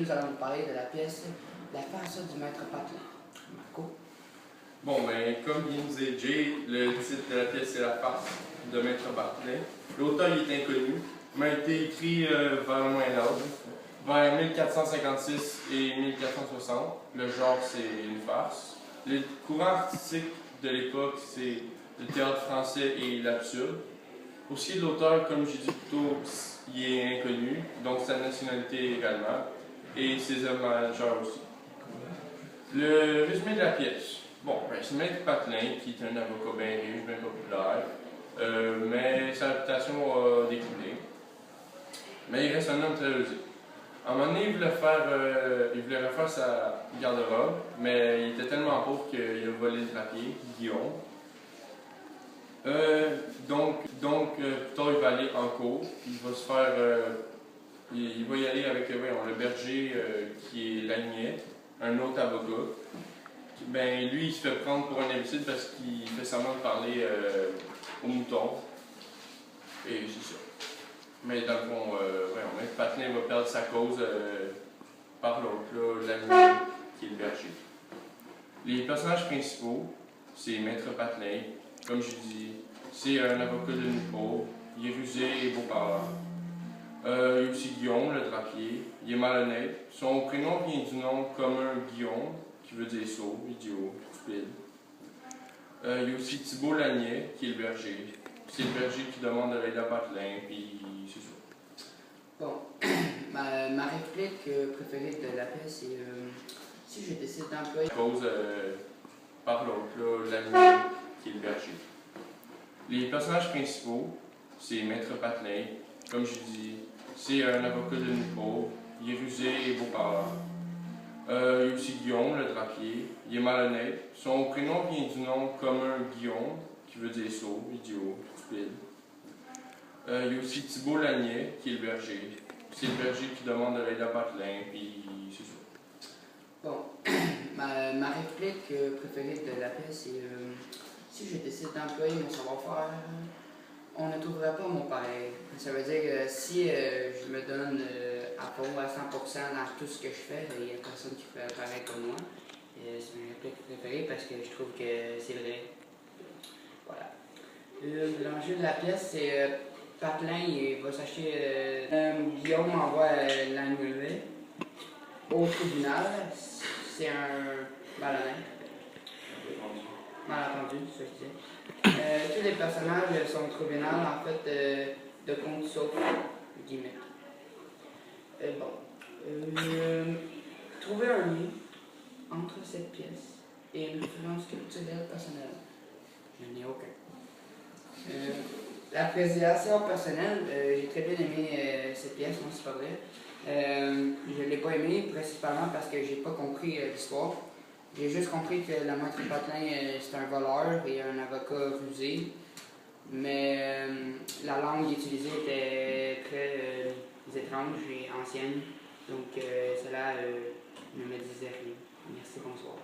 nous allons parler de la pièce La farce du maître Patelin. Marco? Bon, ben, comme vient de dire Jay, le titre de la pièce c'est La farce de maître Patelin. L'auteur est inconnu, mais a été écrit vers le Moyen Âge, vers 1456 et 1460. Le genre c'est une farce. Le courant artistique de l'époque c'est le théâtre français et l'absurde. Pour ce qui est de l'auteur, comme j'ai dit plus tôt, il est inconnu, donc sa nationalité également, et ses œuvres majeures aussi. Le résumé de la pièce. Bon, ben, c'est Maître Patelin, qui est un avocat bien riche, bien populaire, mais sa réputation a décliné. Mais il reste un homme très rusé. À un moment donné, il voulait refaire sa garde-robe, mais il était tellement pauvre qu'il a volé le drapier, Guillaume. Plus tard, il va aller en cours. Il va se faire. Il va y aller avec le berger qui est Lagnette, un autre avocat. Ben, lui, il se fait prendre pour un imbécile parce qu'il fait semblant de parler aux moutons. Et c'est ça. Mais dans le fond, Maître Patelin va perdre sa cause par l'autre, Lagnette, qui est le berger. Les personnages principaux, c'est Maître Patelin. Comme je dis, c'est un avocat de pauvre, il est rusé et beau parleur. Il y a aussi Guillaume, le drapier, il est malhonnête. Son prénom vient du nom commun Guillaume, qui veut dire sot, idiot, stupide. Il y a aussi Thibault Lagnet, qui est le berger. C'est le berger qui demande de l'aide à Patelin, puis c'est ça. Bon, ma réplique préférée de la pièce, c'est si je décide d'employer. Cause par l'autre, Lagnet, qui est le berger. Les personnages principaux, c'est Maître Patelin. Comme je dis, c'est un avocat de pauvre, il est rusé et beau parleur. Il y a aussi Guillaume, le drapier, il est malhonnête. Son prénom vient du nom commun Guillaume, qui veut dire sot, idiot, stupide. Il y a aussi Thibault Lagnet, qui est le berger. C'est le berger qui demande de l'aide à Patelin, puis c'est ça. Bon, ma réplique préférée de la pièce, c'est si je décide d'employer mon savoir-faire, on ne trouvera pas mon pareil. Ça veut dire que si je me donne à fond, à 100% dans tout ce que je fais, il n'y a personne qui fait pareil comme moi. C'est ma réplique préférée parce que je trouve que c'est vrai. Voilà. L'enjeu de la pièce, c'est Patelin, il va s'acheter. Guillaume envoie l'annuler au tribunal. C'est un malhonnête. Malentendu, c'est ça que je disais. Tous les personnages sont au tribunal, en fait, de compte sauf guillemets. Trouver un lien entre cette pièce et une influence culturelle personnelle. Je n'ai aucun. L'appréciation personnelle, j'ai très bien aimé cette pièce, non, c'est pas vrai. Je ne l'ai pas aimée principalement parce que j'ai pas compris l'histoire. J'ai juste compris que le maître Patelin c'est un voleur et un avocat rusé, mais la langue utilisée était très étrange et ancienne, donc cela ne me disait rien. Merci, bonsoir.